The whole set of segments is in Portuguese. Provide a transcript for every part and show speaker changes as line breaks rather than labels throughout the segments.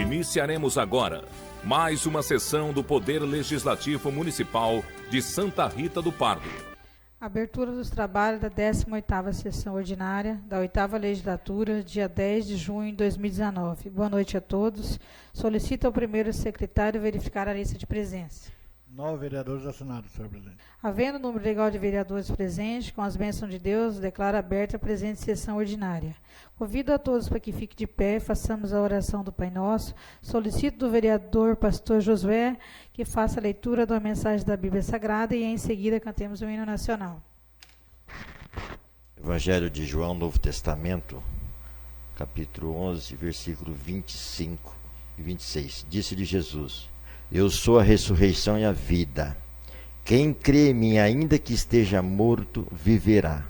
Iniciaremos agora mais uma sessão do Poder Legislativo Municipal de Santa Rita do Pardo.
Abertura dos trabalhos da 18ª Sessão Ordinária da 8ª Legislatura, dia 10 de junho de 2019. Boa noite a todos. Solicito ao primeiro secretário verificar a lista de presença.
9 vereadores assinados, senhor presidente.
Havendo o número legal de vereadores presentes, com as bênçãos de Deus, declaro aberta a presente sessão ordinária. Convido a todos para que fique de pé e façamos a oração do Pai Nosso. Solicito do vereador pastor Josué que faça a leitura da mensagem da Bíblia Sagrada e em seguida cantemos o hino nacional.
Evangelho de João, Novo Testamento, capítulo 11, versículo 25 e 26. Disse-lhe Jesus: Eu sou a ressurreição e a vida. Quem crê em mim, ainda que esteja morto, viverá.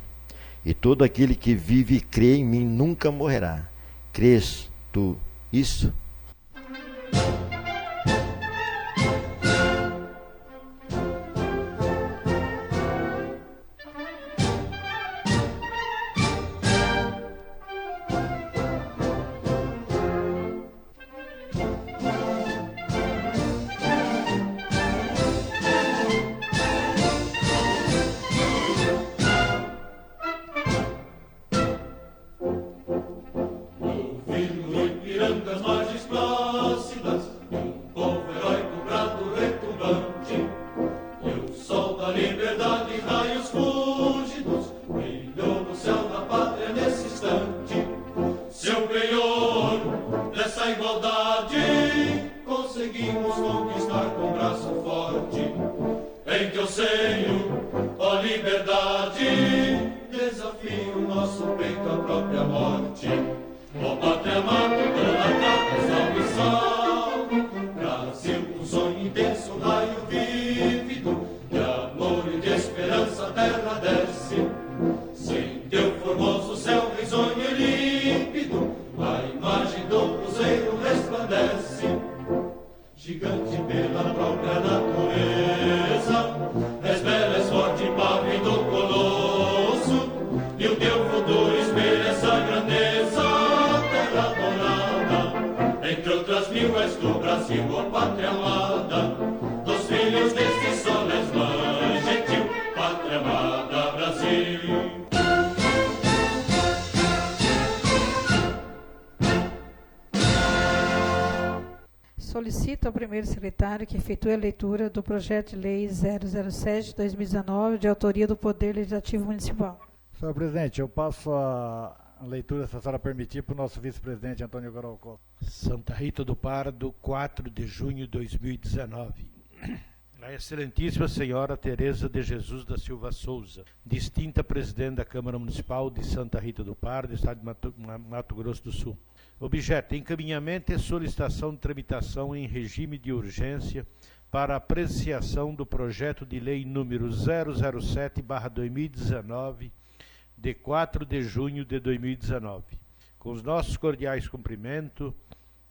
E todo aquele que vive e crê em mim nunca morrerá. Crês tu isso?
Solicito ao primeiro secretário que efetue a leitura do projeto de lei 007/2019, de autoria do Poder Legislativo Municipal.
Senhor presidente, eu passo a leitura, se a senhora permitir, para o nosso vice-presidente Antônio Goralco.
Santa Rita do Pardo, 4 de junho de 2019. A excelentíssima senhora Tereza de Jesus da Silva Souza, distinta presidente da Câmara Municipal de Santa Rita do Pardo, estado de Mato Grosso do Sul. Objeto: encaminhamento e solicitação de tramitação em regime de urgência para apreciação do projeto de lei número 007/2019, de 4 de junho de 2019. Com os nossos cordiais cumprimentos,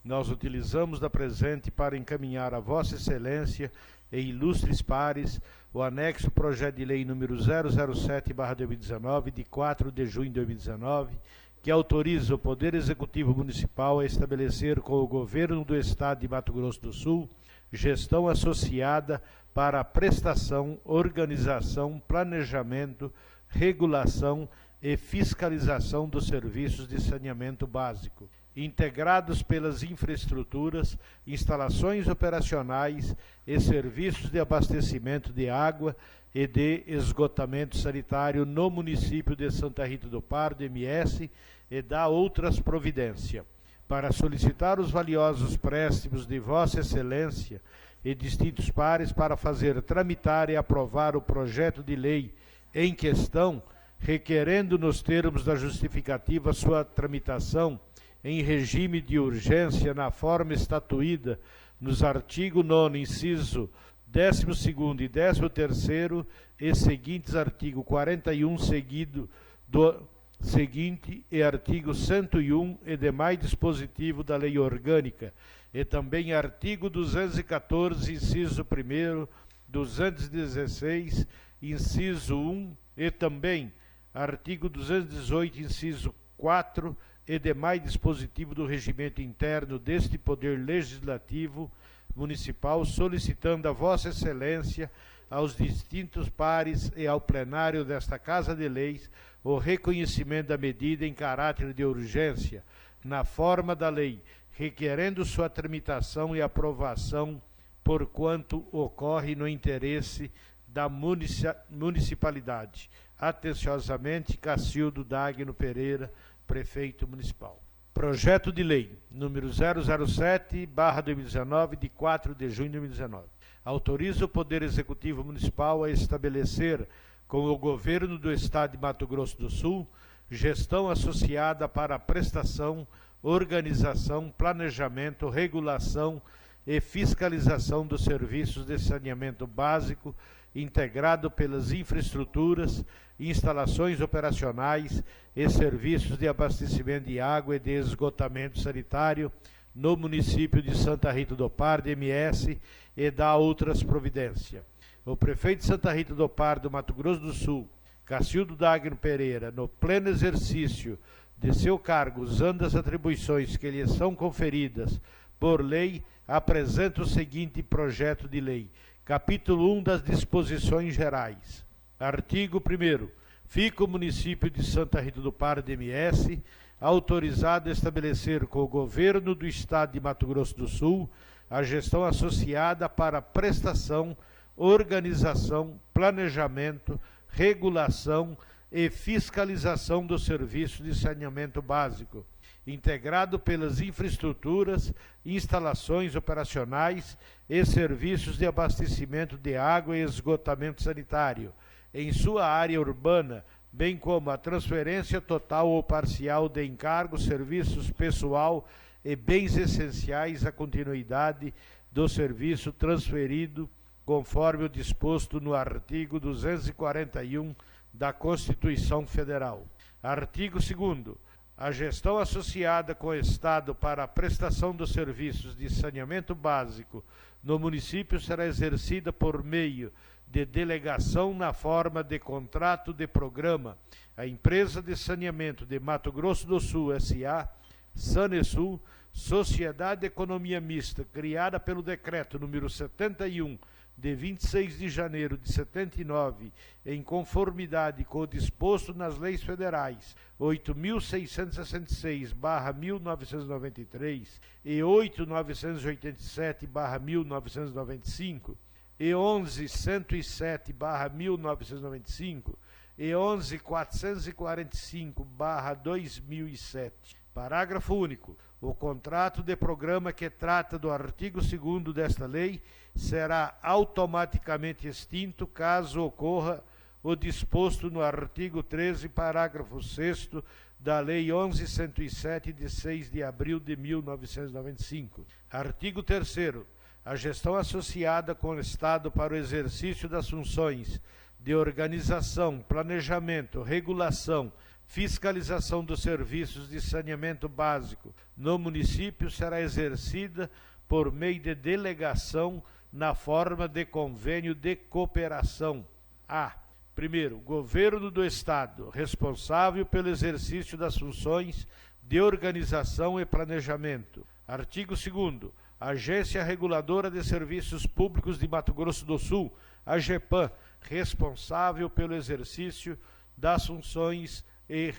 nós utilizamos da presente para encaminhar a Vossa Excelência e ilustres pares o anexo projeto de lei número 007/2019, de 4 de junho de 2019, que autoriza o Poder Executivo Municipal a estabelecer com o Governo do Estado de Mato Grosso do Sul gestão associada para a prestação, organização, planejamento, regulação e fiscalização dos serviços de saneamento básico, integrados pelas infraestruturas, instalações operacionais e serviços de abastecimento de água e de esgotamento sanitário no município de Santa Rita do Pardo, MS, e dá outras providências. Para solicitar os valiosos préstimos de Vossa Excelência e distintos pares para fazer tramitar e aprovar o projeto de lei em questão, requerendo nos termos da justificativa sua tramitação em regime de urgência na forma estatuída nos artigos 9º, inciso 12º e 13º e seguintes, artigo 41 seguido do seguinte e artigo 101 e demais dispositivo da lei orgânica, e também artigo 214, inciso 1º, 216, inciso 1, e também artigo 218, inciso 4 e demais dispositivo do regimento interno deste Poder Legislativo Municipal, solicitando a Vossa Excelência, aos distintos pares e ao plenário desta Casa de Leis, o reconhecimento da medida em caráter de urgência, na forma da lei, requerendo sua tramitação e aprovação, porquanto ocorre no interesse da municipalidade. Atenciosamente, Cacildo Dagno Pereira, Prefeito Municipal. Projeto de Lei, número 007/2019, de 4 de junho de 2019. Autoriza o Poder Executivo Municipal a estabelecer, com o Governo do Estado de Mato Grosso do Sul, gestão associada para a prestação, organização, planejamento, regulação e fiscalização dos serviços de saneamento básico, integrado pelas infraestruturas, instalações operacionais e serviços de abastecimento de água e de esgotamento sanitário no município de Santa Rita do Pardo, MS, e dá outras providências. O prefeito de Santa Rita do Pardo, Mato Grosso do Sul, Cacildo Dagno Pereira, no pleno exercício de seu cargo, usando as atribuições que lhe são conferidas por lei, apresenta o seguinte projeto de lei. Capítulo 1 das Disposições Gerais. Artigo 1º. Fica o município de Santa Rita do Pardo, MS, autorizado a estabelecer com o Governo do Estado de Mato Grosso do Sul a gestão associada para prestação, organização, planejamento, regulação e fiscalização dos serviços de saneamento básico, integrado pelas infraestruturas, instalações operacionais e serviços de abastecimento de água e esgotamento sanitário, em sua área urbana, bem como a transferência total ou parcial de encargos, serviços pessoal e bens essenciais à continuidade do serviço transferido, conforme o disposto no artigo 241 da Constituição Federal. Artigo 2º. A gestão associada com o Estado para a prestação dos serviços de saneamento básico no município será exercida por meio de delegação na forma de contrato de programa. A Empresa de Saneamento de Mato Grosso do Sul, S.A., Sanesul, Sociedade de Economia Mista, criada pelo Decreto número 71, de 26 de janeiro de 79, em conformidade com o disposto nas leis federais 8.666/1993 e 8.987/1995 e 11.107/1995 e 11.445/2007. Parágrafo único. O contrato de programa que trata do artigo 2º desta lei será automaticamente extinto caso ocorra o disposto no artigo 13, parágrafo 6º da Lei 11.107, de 6 de abril de 1995. Artigo 3º. A gestão associada com o Estado para o exercício das funções de organização, planejamento, regulação, fiscalização dos serviços de saneamento básico no município será exercida por meio de delegação na forma de convênio de cooperação. A. Primeiro, Governo do Estado, responsável pelo exercício das funções de organização e planejamento. Artigo 2º. Agência Reguladora de Serviços Públicos de Mato Grosso do Sul, AGEPAM, responsável pelo exercício das funções e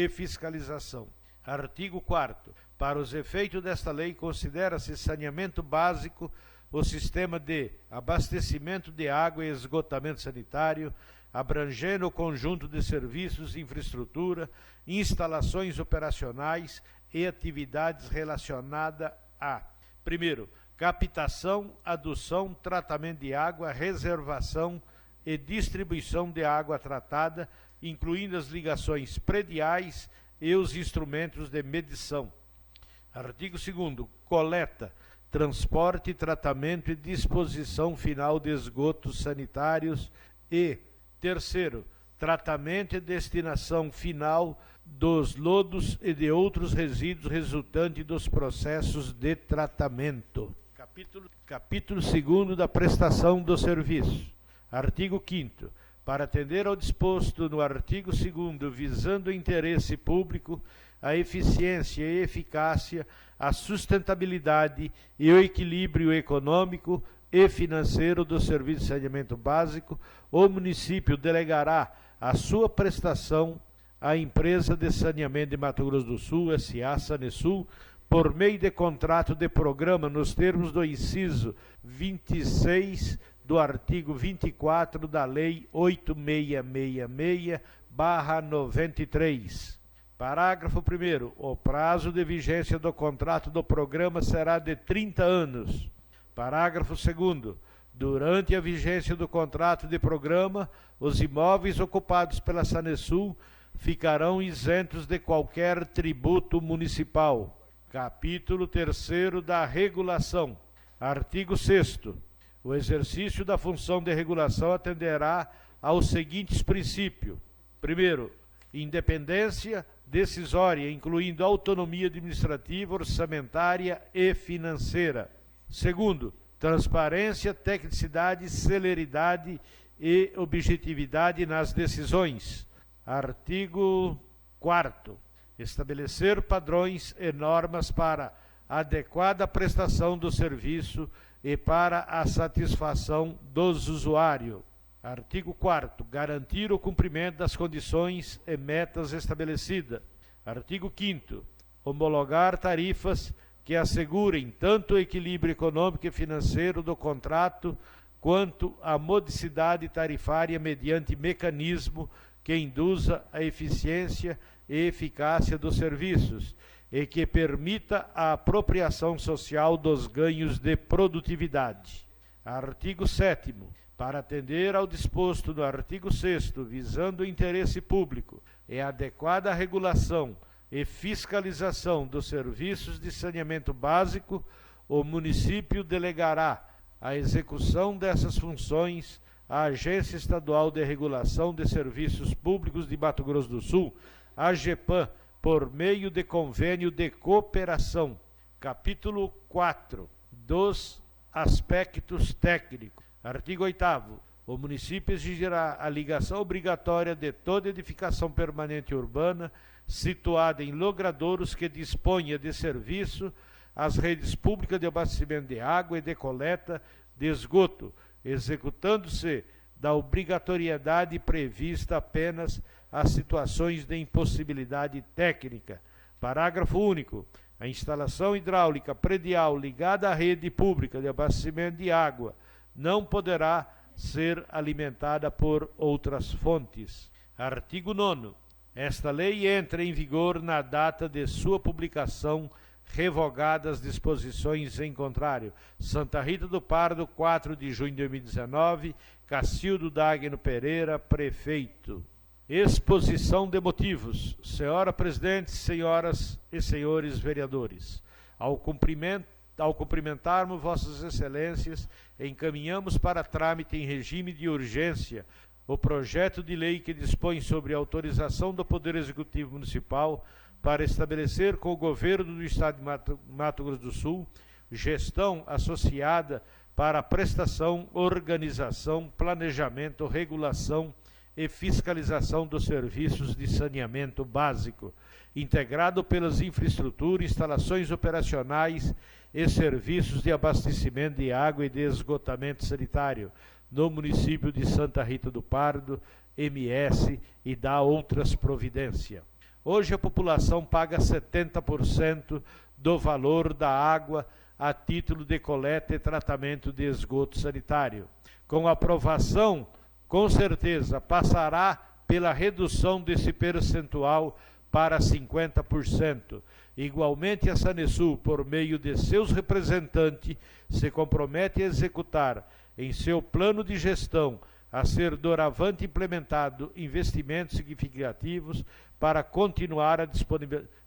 fiscalização. Artigo 4º. Para os efeitos desta lei, considera-se saneamento básico o sistema de abastecimento de água e esgotamento sanitário, abrangendo o conjunto de serviços, infraestrutura, instalações operacionais e atividades relacionadas a: primeiro, captação, adução, tratamento de água, reservação e distribuição de água tratada, incluindo as ligações prediais e os instrumentos de medição. Artigo 2º. Coleta, transporte, tratamento e disposição final de esgotos sanitários e, terceiro, tratamento e destinação final dos lodos e de outros resíduos resultantes dos processos de tratamento. Capítulo 2º da prestação do serviço. Artigo 5º. Para atender ao disposto no artigo 2º, visando o interesse público, a eficiência e eficácia, a sustentabilidade e o equilíbrio econômico e financeiro do serviço de saneamento básico, o município delegará a sua prestação à Empresa de Saneamento de Mato Grosso do Sul, S.A. Sanesul, por meio de contrato de programa nos termos do inciso 26 do artigo 24 da Lei 8666/93. Parágrafo 1º. O prazo de vigência do contrato do programa será de 30 anos. Parágrafo 2º. Durante a vigência do contrato de programa, os imóveis ocupados pela Sanesul ficarão isentos de qualquer tributo municipal. Capítulo 3º da regulação. Artigo 6º. O exercício da função de regulação atenderá aos seguintes princípios. Primeiro, independência decisória, incluindo autonomia administrativa, orçamentária e financeira. Segundo, transparência, tecnicidade, celeridade e objetividade nas decisões. Artigo 4º. Estabelecer padrões e normas para adequada prestação do serviço e para a satisfação dos usuários. Artigo 4º. Garantir o cumprimento das condições e metas estabelecidas. Artigo 5º. Homologar tarifas que assegurem tanto o equilíbrio econômico e financeiro do contrato quanto a modicidade tarifária mediante mecanismo que induza a eficiência e eficácia dos serviços e que permita a apropriação social dos ganhos de produtividade. Artigo 7º. Para atender ao disposto no artigo 6º, visando o interesse público e a adequada regulação e fiscalização dos serviços de saneamento básico, o município delegará a execução dessas funções à Agência Estadual de Regulação de Serviços Públicos de Mato Grosso do Sul, AGEPAM, por meio de convênio de cooperação. Capítulo 4 dos aspectos técnicos. Artigo 8º. O município exigirá a ligação obrigatória de toda edificação permanente urbana situada em logradouros que disponha de serviço às redes públicas de abastecimento de água e de coleta de esgoto, executando-se da obrigatoriedade prevista apenas às situações de impossibilidade técnica. Parágrafo único. A instalação hidráulica predial ligada à rede pública de abastecimento de água não poderá ser alimentada por outras fontes. Artigo 9º. Esta lei entra em vigor na data de sua publicação, revogadas disposições em contrário. Santa Rita do Pardo, 4 de junho de 2019, Cacildo Dagno Pereira, prefeito. Exposição de motivos. Senhora Presidente, senhoras e senhores vereadores, ao cumprimentarmos Vossas Excelências, encaminhamos para trâmite em regime de urgência o projeto de lei que dispõe sobre a autorização do Poder Executivo Municipal para estabelecer com o Governo do Estado de Mato Grosso do Sul gestão associada para a prestação, organização, planejamento, regulação e fiscalização dos serviços de saneamento básico, integrado pelas infraestruturas, instalações operacionais e serviços de abastecimento de água e de esgotamento sanitário no município de Santa Rita do Pardo, MS, e dá outras providências. Hoje a população paga 70% do valor da água a título de coleta e tratamento de esgoto sanitário. Com a aprovação, com certeza, passará pela redução desse percentual para 50%. Igualmente, a Sanesul, por meio de seus representantes, se compromete a executar em seu plano de gestão a ser doravante implementado investimentos significativos para continuar a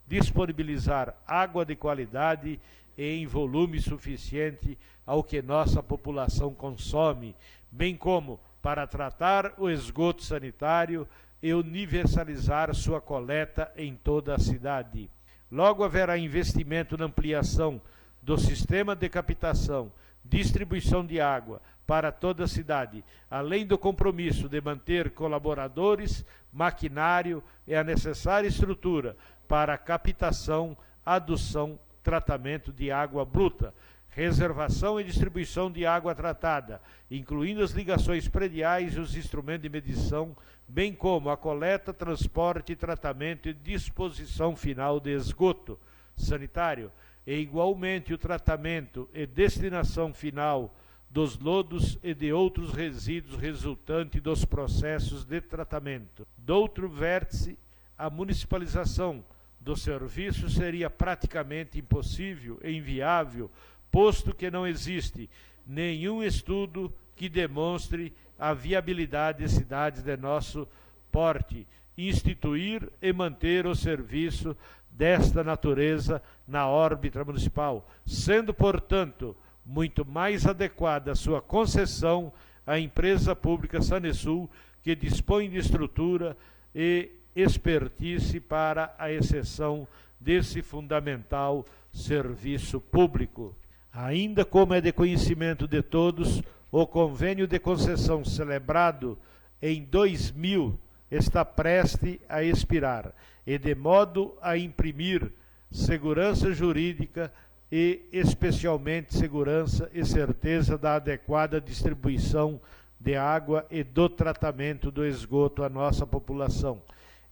disponibilizar água de qualidade e em volume suficiente ao que nossa população consome, bem como para tratar o esgoto sanitário e universalizar sua coleta em toda a cidade. Logo haverá investimento na ampliação do sistema de captação, distribuição de água, para toda a cidade, além do compromisso de manter colaboradores, maquinário e a necessária estrutura para a captação, adução, tratamento de água bruta, reservação e distribuição de água tratada, incluindo as ligações prediais e os instrumentos de medição, bem como a coleta, transporte, tratamento e disposição final de esgoto sanitário, e igualmente o tratamento e destinação final dos lodos e de outros resíduos resultantes dos processos de tratamento. Do outro vértice, a municipalização do serviço seria praticamente impossível e inviável, posto que não existe nenhum estudo que demonstre a viabilidade de cidades de nosso porte, instituir e manter o serviço desta natureza na órbita municipal, sendo, portanto, muito mais adequada a sua concessão à empresa pública Sanesul, que dispõe de estrutura e expertise para a exceção desse fundamental serviço público. Ainda como é de conhecimento de todos, o convênio de concessão celebrado em 2000 está prestes a expirar, e de modo a imprimir segurança jurídica e especialmente segurança e certeza da adequada distribuição de água e do tratamento do esgoto à nossa população,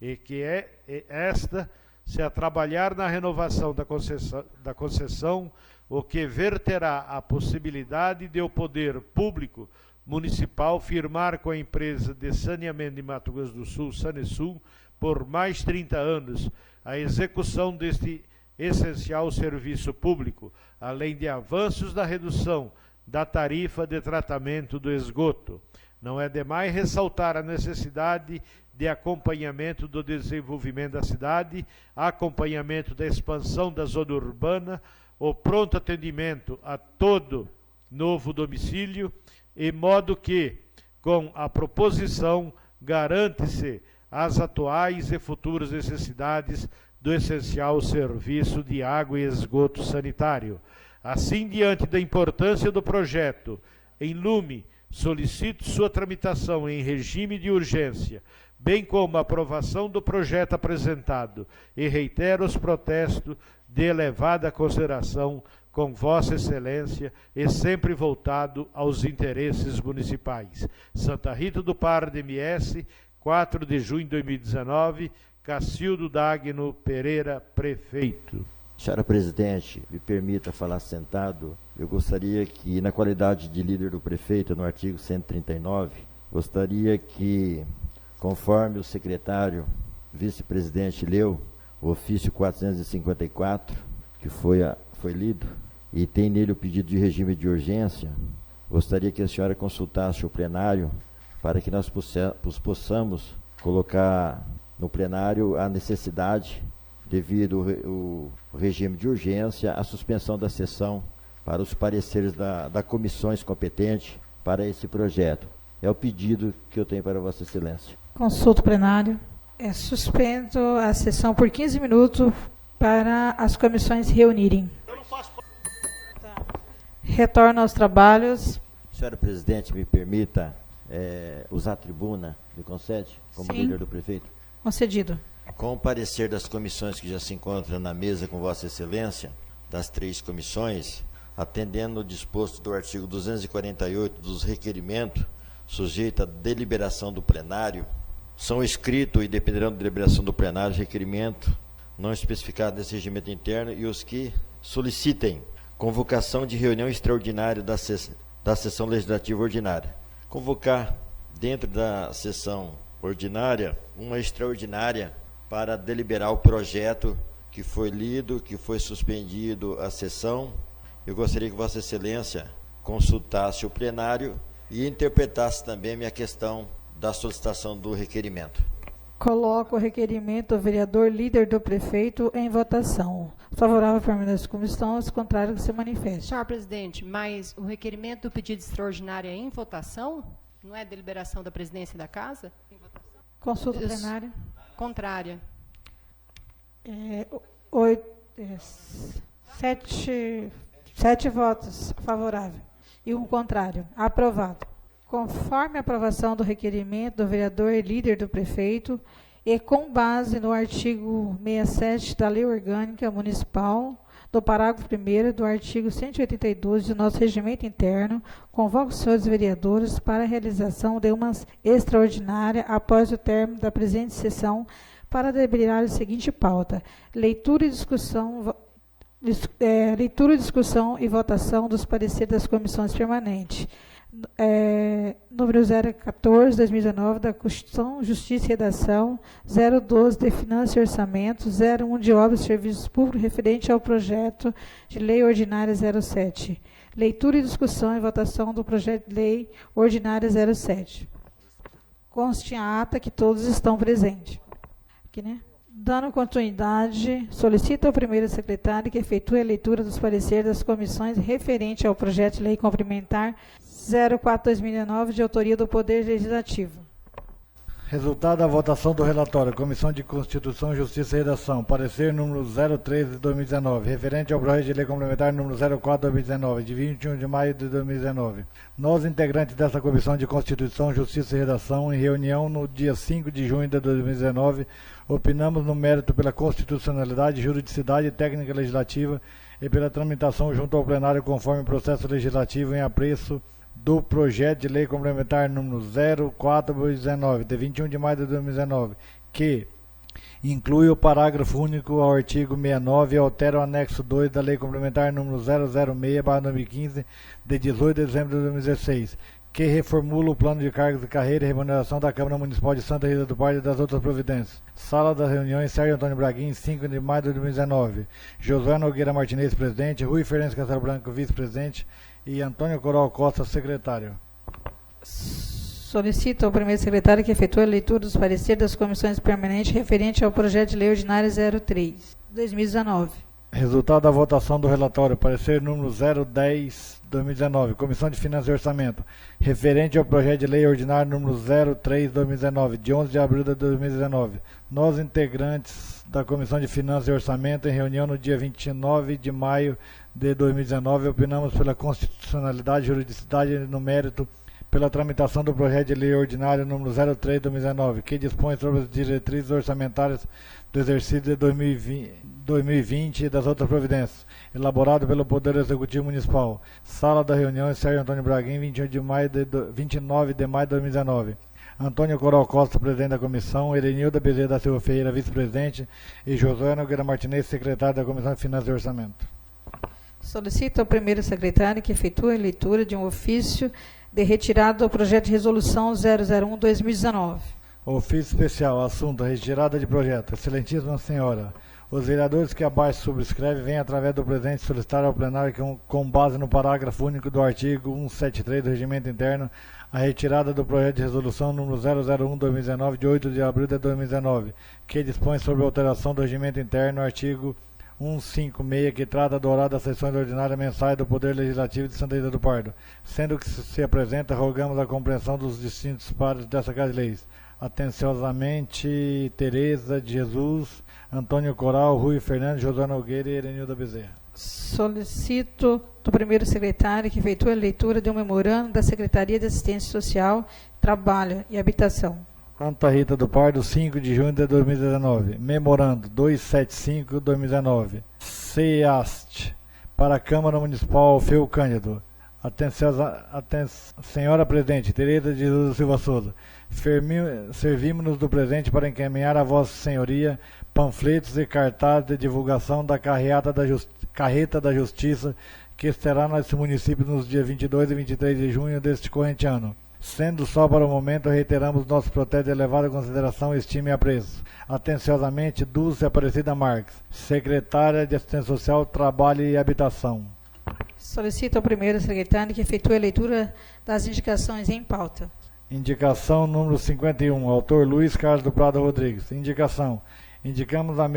e que esta, se a trabalhar na renovação da concessão, o que verterá a possibilidade de o poder público municipal firmar com a empresa de saneamento de Mato Grosso do Sul, Sanesul, por mais 30 anos, a execução deste essencial serviço público, além de avanços da redução da tarifa de tratamento do esgoto. Não é demais ressaltar a necessidade de acompanhamento do desenvolvimento da cidade, acompanhamento da expansão da zona urbana, o pronto atendimento a todo novo domicílio, em modo que, com a proposição, garante-se as atuais e futuras necessidades do essencial serviço de água e esgoto sanitário. Assim, diante da importância do projeto, em lume, solicito sua tramitação em regime de urgência, bem como a aprovação do projeto apresentado, e reitero os protestos de elevada consideração com Vossa Excelência e sempre voltado aos interesses municipais. Santa Rita do Pardo, MS, 4 de junho de 2019, Cacildo Dagno Pereira, prefeito.
Senhora Presidente, me permita falar sentado. Eu gostaria que, na qualidade de líder do prefeito, no artigo 139, gostaria que, conforme o secretário vice-presidente leu, o ofício 454, que foi lido, e tem nele o pedido de regime de urgência, gostaria que a senhora consultasse o plenário para que nós possamos colocar no plenário a necessidade, devido ao regime de urgência, a suspensão da sessão para os pareceres da comissões competentes para esse projeto. É o pedido que eu tenho para Vossa Excelência.
Consulta o plenário. Suspendo a sessão por 15 minutos para as comissões se reunirem. Retorno aos trabalhos.
Senhora Presidente, me permita usar a tribuna, me concede, como
Sim.
líder do prefeito?
Concedido.
Com o parecer das comissões que já se encontram na mesa com Vossa Excelência, das 3 comissões, atendendo o disposto do artigo 248 dos requerimentos, sujeito à deliberação do plenário, são escritos e dependerão da deliberação do plenário requerimento não especificado nesse regimento interno e os que solicitem convocação de reunião extraordinária da sessão legislativa ordinária. Convocar dentro da sessão ordinária uma extraordinária para deliberar o projeto que foi lido, que foi suspendido a sessão. Eu gostaria que Vossa Excelência consultasse o plenário e interpretasse também a minha questão da solicitação do requerimento.
Coloco o requerimento do vereador líder do prefeito em votação. Favorável para a comissão, se contrário, que se manifeste.
Senhor presidente, mas o requerimento do pedido extraordinário é em votação? Não é deliberação da presidência da casa?
Consulta plenária.
Contrária.
7 votos favorável. E um contrário. Aprovado. Conforme a aprovação do requerimento do vereador e líder do prefeito, e com base no artigo 67 da Lei Orgânica Municipal, do parágrafo 1º do artigo 182 do nosso regimento interno, convoco os senhores vereadores para a realização de uma extraordinária após o término da presente sessão para deliberar a seguinte pauta: leitura e discussão e votação dos pareceres das comissões permanentes. Número 014/2019 da Constituição, Justiça e Redação, 012 de Finanças e Orçamento, 01 de Obras e Serviços Públicos referente ao projeto de Lei Ordinária 07. Leitura e discussão e votação do projeto de Lei Ordinária 07. Conste a ata que todos estão presentes. Aqui, né? Dando continuidade, solicito ao primeiro secretário que efetue a leitura dos pareceres das comissões referente ao projeto de lei complementar 04/2019, de autoria do Poder Legislativo.
Resultado da votação do relatório. Comissão de Constituição, Justiça e Redação. Parecer número 03 de 2019, referente ao projeto de lei complementar número 04 de 2019, de 21 de maio de 2019. Nós, integrantes dessa Comissão de Constituição, Justiça e Redação, em reunião no dia 5 de junho de 2019, opinamos no mérito pela constitucionalidade, juridicidade e técnica legislativa e pela tramitação junto ao plenário conforme processo legislativo em apreço do projeto de lei complementar número 04/2019, de 21 de maio de 2019, que inclui o parágrafo único ao artigo 69 e altera o anexo 2 da lei complementar número 006/2015, de 18 de dezembro de 2016, que reformula o plano de cargos de carreira e remuneração da Câmara Municipal de Santa Rita do Pardo e das outras providências. Sala das reuniões, Sérgio Antônio Braguin, 5 de maio de 2019. Josué Nogueira Martinez, presidente. Rui Fernandes Castelo Branco, vice-presidente. E Antônio Coral Costa, secretário.
Solicito ao primeiro secretário que efetue a leitura dos pareceres das comissões permanentes referente ao projeto de lei ordinária 03/2019.
Resultado da votação do relatório. Parecer número 010/2019, Comissão de Finanças e Orçamento, referente ao projeto de lei ordinário número 03/2019, de 11 de abril de 2019. Nós, integrantes da Comissão de Finanças e Orçamento, em reunião no dia 29 de maio de 2019, opinamos pela constitucionalidade, juridicidade no mérito pela tramitação do projeto de lei ordinário número 03/2019, que dispõe sobre as diretrizes orçamentárias do exercício de 2020 e das outras providências, elaborado pelo Poder Executivo Municipal. Sala da reunião, Sérgio Antônio Braguin, 29 de maio de 2019. Antônio Coral Costa, presidente da comissão, Erenilda Bezerra da Silva Ferreira, vice-presidente, e Josué Nogueira Martinez, secretário da Comissão de Finanças e Orçamento.
Solicito ao primeiro secretário que efetue a leitura de um ofício de retirada do projeto de resolução 001/2019.
Ofício especial, assunto, retirada de projeto. Excelentíssima senhora, os vereadores que abaixo subscrevem vêm através do presente solicitar ao plenário que, com base no parágrafo único do artigo 173 do Regimento Interno, a retirada do projeto de resolução número 001/2019, de 8 de abril de 2019, que dispõe sobre a alteração do Regimento Interno, artigo 156, que trata do horário das sessões ordinárias mensais do Poder Legislativo de Santa Rita do Pardo. Sendo que se apresenta, rogamos a compreensão dos distintos pares dessa Casa de Leis. Atenciosamente, Tereza de Jesus, Antônio Coral, Rui Fernandes, Josué Nogueira e Erenilda Bezerra.
Solicito do primeiro secretário que efetue a leitura de um memorando da Secretaria de Assistência Social, Trabalho e Habitação.
Santa Rita do Pardo, 5 de junho de 2019. Memorando 275/2019. CEAST. Para a Câmara Municipal Alfeu Cândido. Senhora Presidente, Tereza de Jesus Silva Souza. Servimos-nos do presente para encaminhar a Vossa Senhoria panfletos e cartazes de divulgação da Carreta da Justiça, que estará nesse município nos dias 22 e 23 de junho deste corrente ano. Sendo só para o momento, reiteramos nosso protesto de elevada consideração, estima e apreço. Atenciosamente, Dulce Aparecida Marques, Secretária de Assistência Social, Trabalho e Habitação.
Solicito ao primeiro secretário que efetue a leitura das indicações em pauta.
Indicação número 51, autor Luiz Carlos do Prado Rodrigues. Indicação. Indicamos a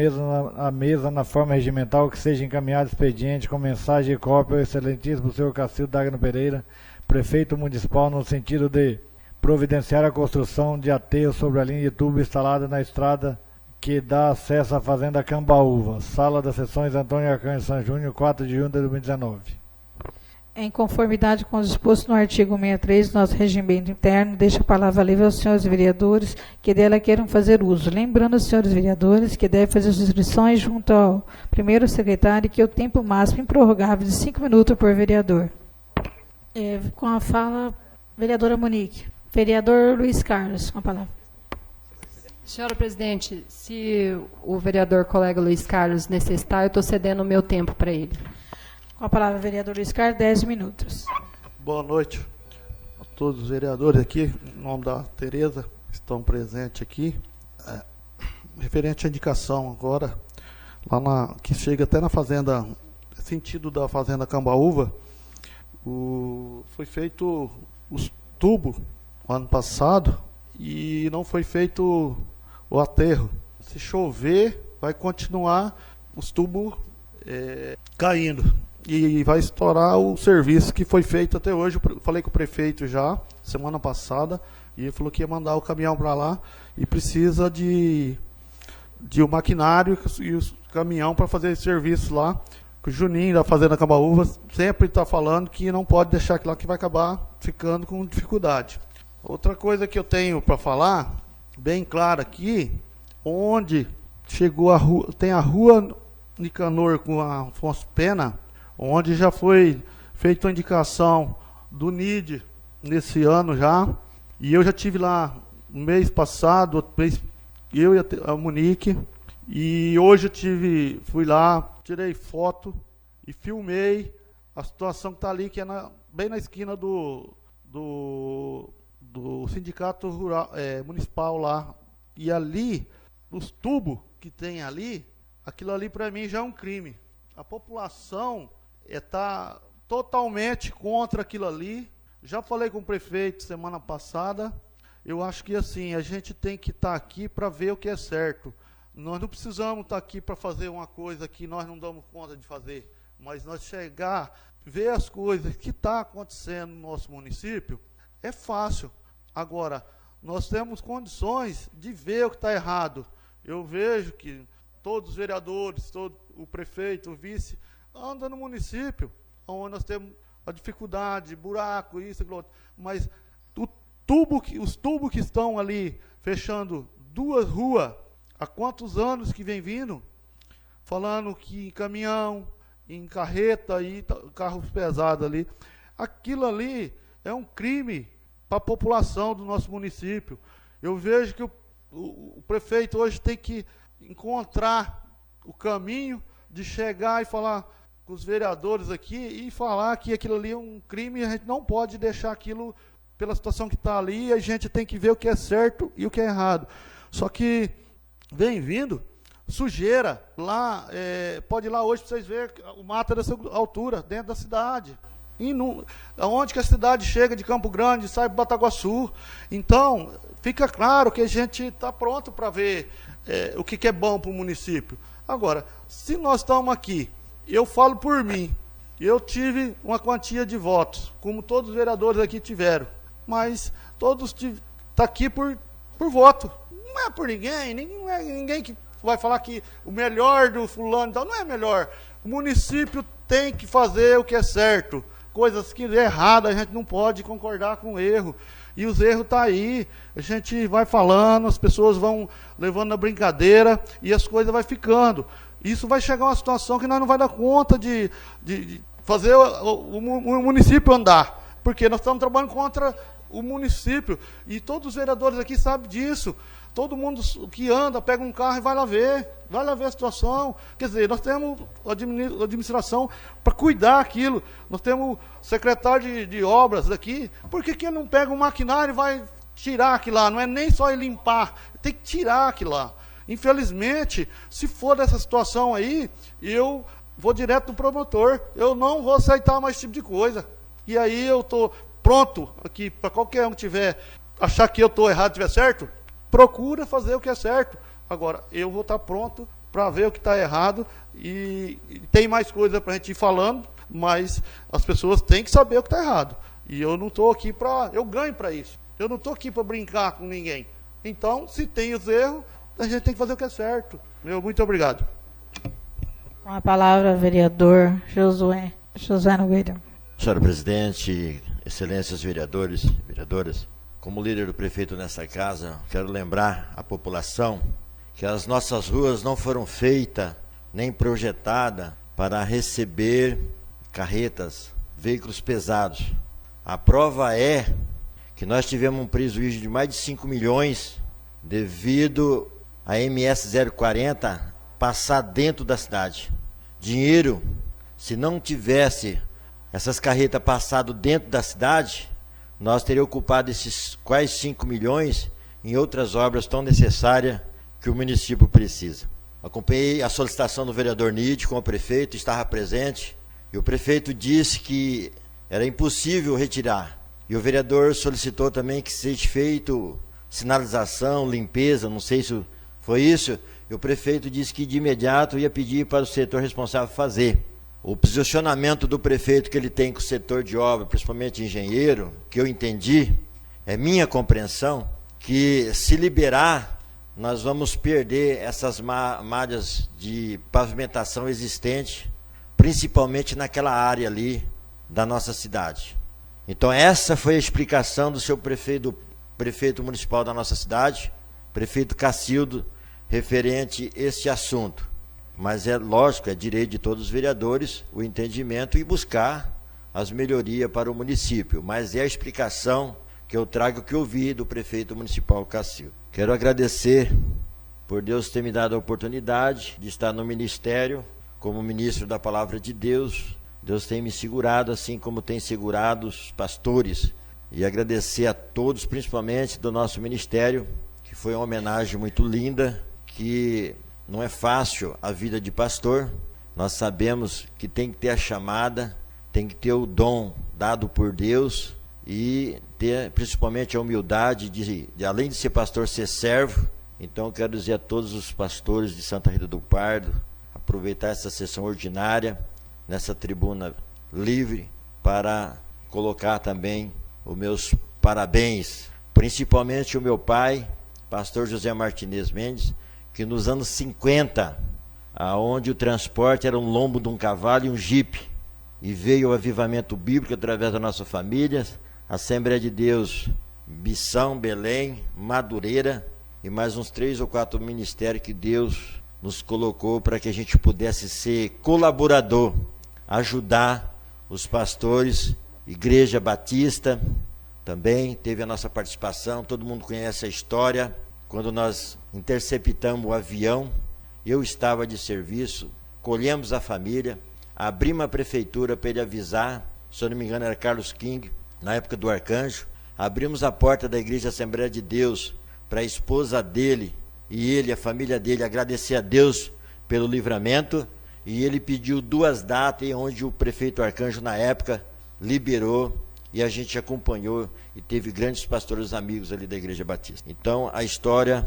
mesa na forma regimental que seja encaminhado expediente com mensagem e cópia ao excelentíssimo senhor Cacildo Dagno Pereira, prefeito municipal, no sentido de providenciar a construção de aterro sobre a linha de tubo instalada na estrada que dá acesso à fazenda Cambaúva. Sala das sessões Antônio Arcanjo San Júnior, 4 de junho de 2019.
Em conformidade com o disposto no artigo 63 do nosso regimento interno, deixo a palavra livre aos senhores vereadores que dela queiram fazer uso. Lembrando aos senhores vereadores que devem fazer as inscrições junto ao primeiro secretário, que é o tempo máximo improrrogável de 5 minutos por vereador. Com a fala, vereadora Monique. Vereador Luiz Carlos, com a palavra.
Senhora presidente, se o vereador colega Luiz Carlos necessitar, eu estou cedendo o meu tempo para ele.
Com a palavra, vereador Luiz Carlos, 10 minutos.
Boa noite a todos os vereadores aqui, em nome da Tereza, que estão presentes aqui. Referente à indicação agora, que chega até na fazenda, sentido da fazenda Cambaúva, foi feito os tubos no ano passado e não foi feito o aterro. Se chover, vai continuar os tubos caindo. E vai estourar o serviço que foi feito até hoje. Eu falei com o prefeito já, semana passada, e ele falou que ia mandar o caminhão para lá e precisa de o maquinário e o caminhão para fazer esse serviço lá. O Juninho da Fazenda Cambaúva sempre está falando que não pode deixar aquilo lá, que vai acabar ficando com dificuldade. Outra coisa que eu tenho para falar, bem clara aqui, onde chegou a rua, tem a rua Nicanor com a Afonso Pena, onde já foi feita a indicação do NID nesse ano já, e eu já tive lá no mês passado, eu e a Monique, e hoje fui lá, tirei foto e filmei a situação que está ali, que é bem na esquina do sindicato rural, municipal lá, e ali, os tubos que tem ali, aquilo ali para mim já é um crime. A população está totalmente contra aquilo ali. Já falei com o prefeito semana passada. Eu acho que assim, a gente tem que estar aqui para ver o que é certo. Nós não precisamos estar aqui para fazer uma coisa que nós não damos conta de fazer, mas nós chegar, ver as coisas que estão acontecendo no nosso município, é fácil. Agora, nós temos condições de ver o que está errado. Eu vejo que todos os vereadores, o prefeito, o vice, anda no município, onde nós temos a dificuldade, buraco, isso, aquilo outro. Mas os tubos que estão ali, fechando 2 ruas, há quantos anos que vem vindo, falando que em caminhão, em carreta e carros pesados ali, aquilo ali é um crime para a população do nosso município. Eu vejo que o prefeito hoje tem que encontrar o caminho de chegar e falar com os vereadores aqui e falar que aquilo ali é um crime, e a gente não pode deixar aquilo pela situação que está ali, a gente tem que ver o que é certo e o que é errado. Só que vem vindo sujeira lá, pode ir lá hoje para vocês verem o mato dessa altura, dentro da cidade. Aonde que a cidade chega de Campo Grande, sai para Bataguaçu. Então, fica claro que a gente está pronto para ver o que é bom para o município. Agora, se nós estamos aqui, eu falo por mim, eu tive uma quantia de votos, como todos os vereadores aqui tiveram, mas todos estão aqui por voto, não é por ninguém, não é ninguém que vai falar que o melhor do fulano, então não é melhor. O município tem que fazer o que é certo, coisas que é errado, a gente não pode concordar com o erro. E os erros estão aí, a gente vai falando, as pessoas vão levando na brincadeira e as coisas vão ficando. Isso vai chegar a uma situação que nós não vai dar conta de fazer o município andar, porque nós estamos trabalhando contra o município, e todos os vereadores aqui sabem disso. Todo mundo que anda, pega um carro e vai lá ver a situação. Quer dizer, nós temos administração para cuidar aquilo. Nós temos secretário de obras daqui. Por que não pega um maquinário e vai tirar aquilo lá? Não é nem só limpar, tem que tirar aquilo lá. Infelizmente, se for dessa situação aí, eu vou direto no promotor. Eu não vou aceitar mais esse tipo de coisa. E aí eu estou pronto aqui para qualquer um que tiver, achar que eu estou errado, estiver certo, procura fazer o que é certo. Agora, eu vou estar pronto para ver o que está errado, e tem mais coisa para a gente ir falando, mas as pessoas têm que saber o que está errado. E eu não estou aqui para... Eu ganho para isso. Eu não estou aqui para brincar com ninguém. Então, se tem os erros, a gente tem que fazer o que é certo. Muito obrigado.
Com a palavra, vereador Josué Nogueira.
Senhora presidente, excelências vereadores e vereadoras, como líder do prefeito nessa casa, quero lembrar à população que as nossas ruas não foram feitas nem projetadas para receber carretas, veículos pesados. A prova é que nós tivemos um prejuízo de mais de 5 milhões devido a MS 040 passar dentro da cidade. Dinheiro, se não tivesse essas carretas passado dentro da cidade, nós teríamos ocupado esses quase 5 milhões em outras obras tão necessárias que o município precisa. Acompanhei a solicitação do vereador Nid com o prefeito, estava presente, e o prefeito disse que era impossível retirar. E o vereador solicitou também que seja feito sinalização, limpeza, não sei se foi isso, e o prefeito disse que de imediato ia pedir para o setor responsável fazer. O posicionamento do prefeito que ele tem com o setor de obra, principalmente engenheiro, que eu entendi, é minha compreensão, que se liberar, nós vamos perder essas malhas de pavimentação existente, principalmente naquela área ali da nossa cidade. Então essa foi a explicação do seu prefeito municipal da nossa cidade, prefeito Cacildo, referente a esse assunto. Mas é lógico, é direito de todos os vereadores o entendimento e buscar as melhorias para o município. Mas é a explicação que eu trago, que eu vi do prefeito municipal Cacildo. Quero agradecer por Deus ter me dado a oportunidade de estar no ministério como ministro da Palavra de Deus. Deus tem me segurado, assim como tem segurado os pastores. E agradecer a todos, principalmente do nosso ministério, que foi uma homenagem muito linda, que não é fácil a vida de pastor. Nós sabemos que tem que ter a chamada, tem que ter o dom dado por Deus e ter principalmente a humildade de além de ser pastor, ser servo. Então eu quero dizer a todos os pastores de Santa Rita do Pardo, aproveitar essa sessão ordinária, nessa tribuna livre, para colocar também os meus parabéns, principalmente o meu pai, pastor José Martinez Mendes, que nos anos 50, aonde o transporte era um lombo de um cavalo e um jipe, e veio o avivamento bíblico através da nossa família, Assembleia de Deus, Missão, Belém, Madureira, e mais uns 3 ou 4 ministérios que Deus nos colocou para que a gente pudesse ser colaborador, ajudar os pastores. Igreja Batista também teve a nossa participação, todo mundo conhece a história. Quando nós interceptamos o avião, eu estava de serviço, colhemos a família, abrimos a prefeitura para ele avisar, se eu não me engano era Carlos King, na época do Arcanjo, abrimos a porta da Igreja Assembleia de Deus para a esposa dele e ele, a família dele, agradecer a Deus pelo livramento, e ele pediu 2 datas onde o prefeito Arcanjo na época liberou, e a gente acompanhou e teve grandes pastores amigos ali da Igreja Batista. Então a história,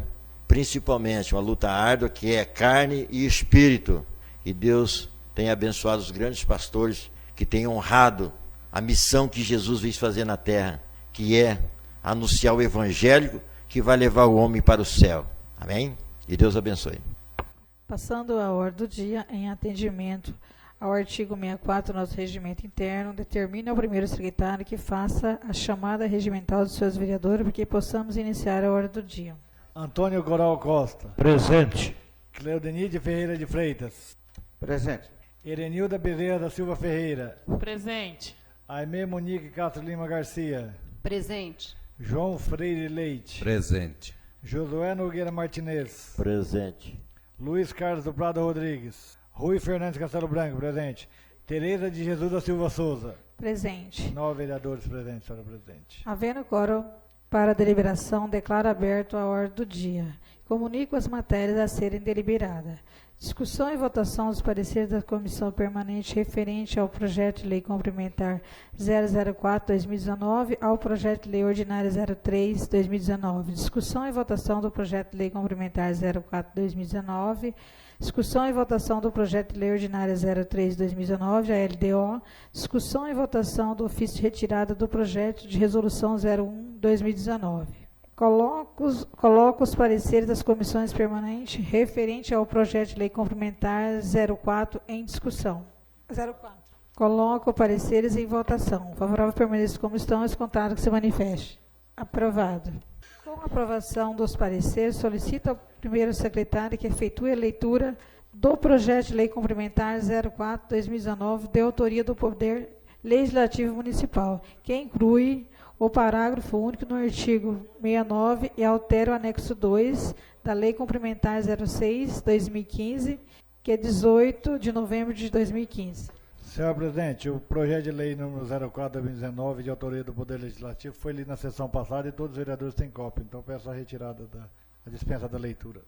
principalmente uma luta árdua, que é carne e espírito, e Deus tem abençoado os grandes pastores que têm honrado a missão que Jesus veio fazer na terra, que é anunciar o evangelho que vai levar o homem para o céu. Amém? E Deus abençoe.
Passando a ordem do dia, em atendimento ao artigo 64 do nosso regimento interno, determina ao primeiro secretário que faça a chamada regimental dos seus vereadores para que possamos iniciar a ordem do dia.
Antônio Coral Costa.
Presente.
Cleodenide Ferreira de Freitas.
Presente.
Erenilda Bezerra da Silva Ferreira.
Presente.
Aimee Monique Castro Lima Garcia.
Presente.
João Freire Leite.
Presente.
Josué Nogueira Martinez.
Presente.
Luiz Carlos do Prado Rodrigues. Rui Fernandes Castelo Branco, presente. Tereza de Jesus da Silva Souza.
Presente.
9 vereadores presentes, senhora presidente.
Havendo quórum para deliberação, declaro aberto a ordem do dia. Comunico as matérias a serem deliberadas. Discussão e votação dos pareceres da Comissão Permanente referente ao Projeto de Lei Complementar 004-2019 ao Projeto de Lei Ordinária 03-2019. Discussão e votação do Projeto de Lei Complementar 04-2019. Discussão e votação do Projeto de Lei Ordinária 03-2019, a LDO. Discussão e votação do ofício de retirada do Projeto de Resolução 01-2019. Coloco os pareceres das comissões permanentes referente ao Projeto de Lei Complementar 04 em discussão. 04. Coloco pareceres em votação. Favorável permaneça como estão, descontado que se manifeste. Aprovado. Com a aprovação dos pareceres, solicito ao primeiro secretário que efetue a leitura do projeto de lei complementar 04/2019, de autoria do Poder Legislativo Municipal, que inclui o parágrafo único no artigo 69 e altera o anexo 2 da Lei Complementar 06/2015, que é 18 de novembro de 2015.
Senhor presidente, o projeto de lei número 04/2019, de autoria do Poder Legislativo, foi lido na sessão passada e todos os vereadores têm cópia. Então, peço a retirada da dispensa da leitura.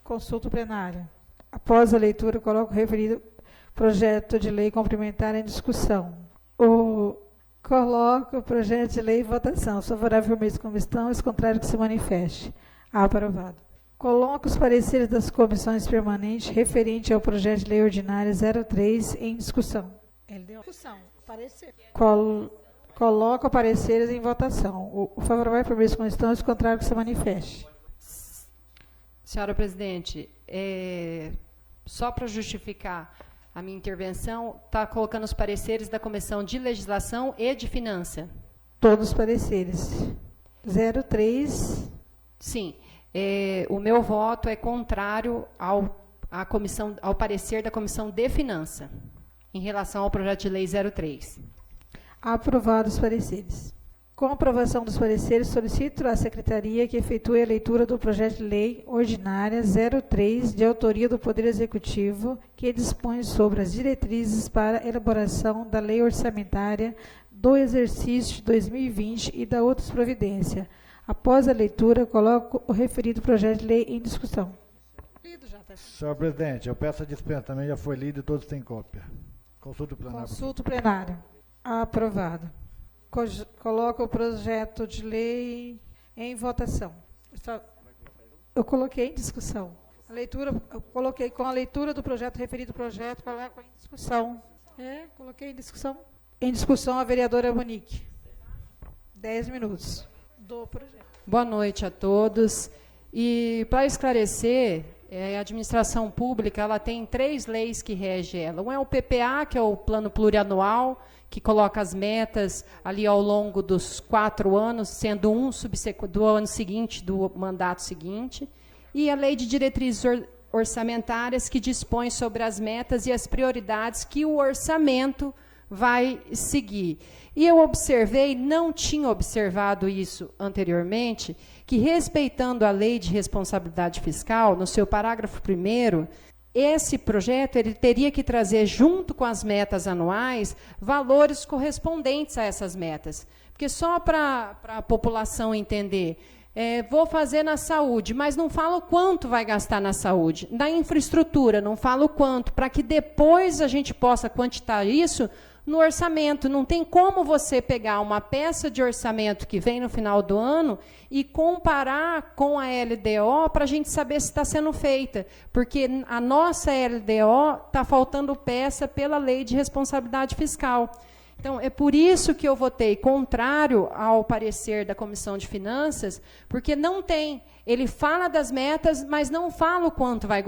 Consulta plenária. Após a leitura, coloco o referido projeto de lei complementar em discussão. Coloco o projeto de lei em votação. Sou favorável ao mesmo como estão, os contrários que se manifeste. Aprovado. Coloco os pareceres das comissões permanentes referente ao projeto de lei ordinária 03 em discussão. Discussão. Parecer. Coloco pareceres em votação. O favorável ao mesmo como estão, os contrários que se manifeste.
Senhora presidente, só para justificar a minha intervenção, está colocando os pareceres da Comissão de Legislação e de Finança.
Todos os pareceres. 03.
Sim. O meu voto é contrário ao parecer da Comissão de Finança, em relação ao projeto de lei 03.
Aprovados os pareceres. Com a aprovação dos pareceres, solicito à Secretaria que efetue a leitura do projeto de lei ordinária 03, de autoria do Poder Executivo, que dispõe sobre as diretrizes para elaboração da lei orçamentária do exercício de 2020 e da outras providências. Após a leitura, coloco o referido projeto de lei em discussão.
Senhor presidente, eu peço a dispensa, também já foi lido e todos têm cópia. Consulta plenária.
Consulta plenária. Aprovado. Coloco o projeto de lei em votação. Eu coloquei em discussão. Eu coloquei com a leitura do projeto, referido projeto, coloco em discussão. Coloquei em discussão. Em discussão, a vereadora Monique. 10 minutos do projeto.
Boa noite a todos. E, para esclarecer, a administração pública ela tem 3 leis que regem ela. Um é o PPA, que é o Plano Plurianual, que coloca as metas ali ao longo dos 4 anos, sendo um do ano seguinte, do mandato seguinte. E a Lei de Diretrizes Orçamentárias, que dispõe sobre as metas e as prioridades que o orçamento vai seguir. E eu observei, não tinha observado isso anteriormente, que respeitando a Lei de Responsabilidade Fiscal, no seu parágrafo 1º, esse projeto ele teria que trazer, junto com as metas anuais, valores correspondentes a essas metas. Porque só para a população entender, vou fazer na saúde, mas não falo quanto vai gastar na saúde. Na infraestrutura, não falo quanto, para que depois a gente possa quantitar isso no orçamento. Não tem como você pegar uma peça de orçamento que vem no final do ano e comparar com a LDO para a gente saber se está sendo feita, porque a nossa LDO está faltando peça pela Lei de Responsabilidade Fiscal. Então, é por isso que eu votei contrário ao parecer da Comissão de Finanças, porque não tem. Ele fala das metas, mas não fala o quanto vai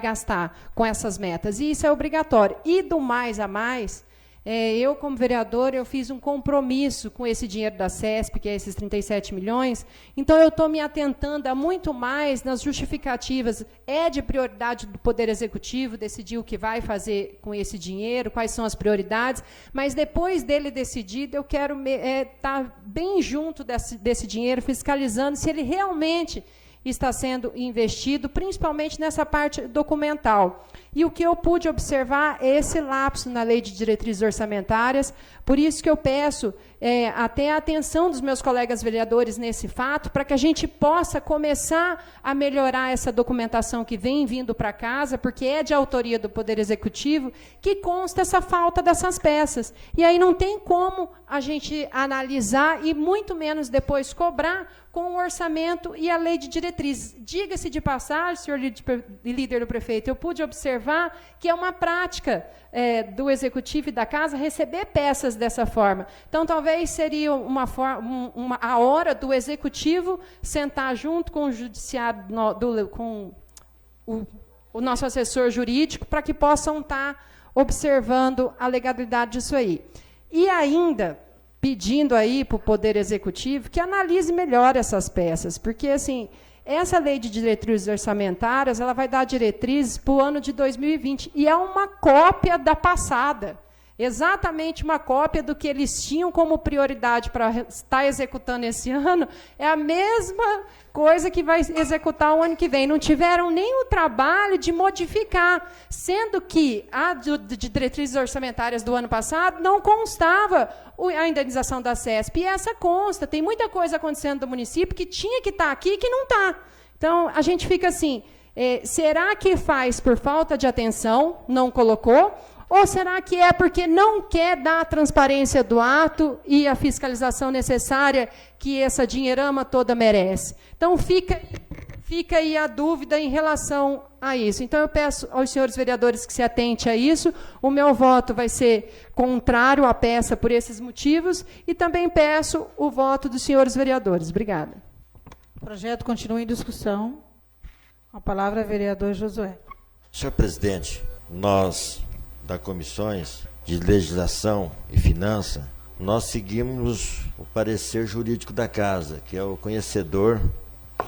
gastar com essas metas. E isso é obrigatório. E do mais a mais, eu, como vereador, eu fiz um compromisso com esse dinheiro da CESP, que é esses 37 milhões, então eu estou me atentando a muito mais nas justificativas. É de prioridade do Poder Executivo decidir o que vai fazer com esse dinheiro, quais são as prioridades, mas depois dele decidido, eu quero estar bem junto desse dinheiro, fiscalizando se ele realmente está sendo investido, principalmente nessa parte documental. E o que eu pude observar é esse lapso na Lei de Diretrizes Orçamentárias, por isso que eu peço até a atenção dos meus colegas vereadores nesse fato, para que a gente possa começar a melhorar essa documentação que vem vindo para casa, porque é de autoria do Poder Executivo, que consta essa falta dessas peças. E aí não tem como a gente analisar e muito menos depois cobrar com o orçamento e a lei de diretrizes. Diga-se de passagem, senhor líder do prefeito, eu pude observar que é uma prática do Executivo e da Casa receber peças dessa forma. Então, talvez seria a hora do Executivo sentar junto com o Judiciário, com o nosso assessor jurídico, para que possam estar observando a legalidade disso aí. E ainda pedindo aí para o Poder Executivo que analise melhor essas peças, porque, assim, essa lei de diretrizes orçamentárias, ela vai dar diretrizes para o ano de 2020, e é uma cópia da passada, exatamente uma cópia do que eles tinham como prioridade para estar executando esse ano, é a mesma coisa que vai executar o ano que vem. Não tiveram nem o trabalho de modificar, sendo que a de diretrizes orçamentárias do ano passado não constava a indenização da CESP, e essa consta. Tem muita coisa acontecendo no município que tinha que estar aqui e que não está. Então, a gente fica assim, será que faz por falta de atenção, não colocou? Ou será que é porque não quer dar a transparência do ato e a fiscalização necessária que essa dinheirama toda merece? Então, fica aí a dúvida em relação a isso. Então, eu peço aos senhores vereadores que se atentem a isso. O meu voto vai ser contrário à peça por esses motivos, e também peço o voto dos senhores vereadores. Obrigada.
O projeto continua em discussão. Com a palavra, vereador Josué.
Senhor presidente, nós, da Comissões de Legislação e Finança, nós seguimos o parecer jurídico da Casa, que é o conhecedor,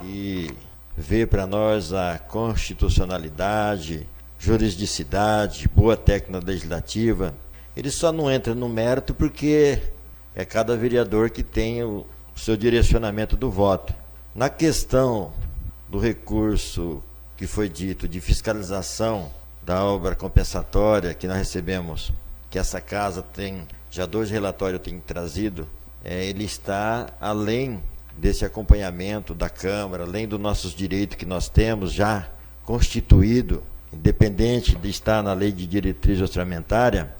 que vê para nós a constitucionalidade, juridicidade, boa técnica legislativa. Ele só não entra no mérito porque é cada vereador que tem o seu direcionamento do voto. Na questão do recurso que foi dito de fiscalização da obra compensatória que nós recebemos, que essa casa tem, já 2 relatórios tem trazido, ele está além desse acompanhamento da Câmara, além dos nossos direitos que nós temos já constituído, independente de estar na lei de diretriz orçamentária,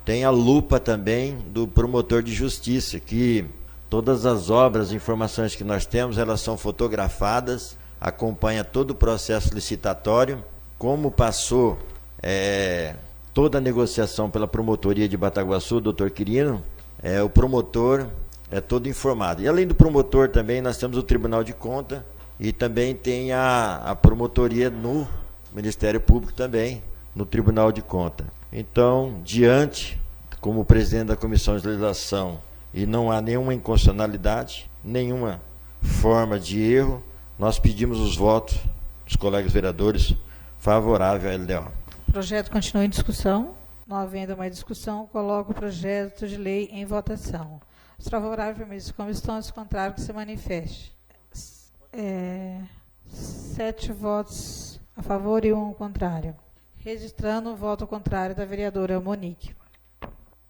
tem a lupa também do promotor de justiça, que todas as obras, informações que nós temos, elas são fotografadas, acompanha todo o processo licitatório, como passou toda a negociação pela promotoria de Bataguaçu, doutor Quirino, o promotor é todo informado. E além do promotor também nós temos o Tribunal de Contas e também tem a promotoria no Ministério Público também, no Tribunal de Contas. Então, diante, como presidente da Comissão de Legislação, e não há nenhuma inconstitucionalidade, nenhuma forma de erro, nós pedimos os votos dos colegas vereadores favorável à LDO.
O projeto continua em discussão. Não havendo mais discussão, coloco o projeto de lei em votação. Os favoráveis, permissão, como estão, os contrários, que se manifeste. 7 votos a favor e 1 contrário. Registrando o voto contrário da vereadora Monique.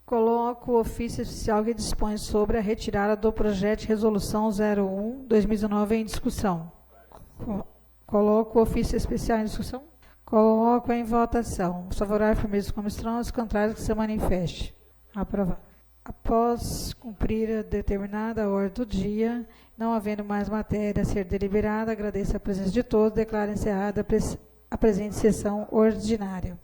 Coloco o ofício oficial que dispõe sobre a retirada do projeto de resolução 01/2019 em discussão. Coloco o ofício especial em discussão. Coloco em votação. Os favoráveis, permissão, como estão, os contrários, que se manifeste. Aprovado. Após cumprir a determinada ordem do dia, não havendo mais matéria a ser deliberada, agradeço a presença de todos, declaro encerrada a presente sessão ordinária.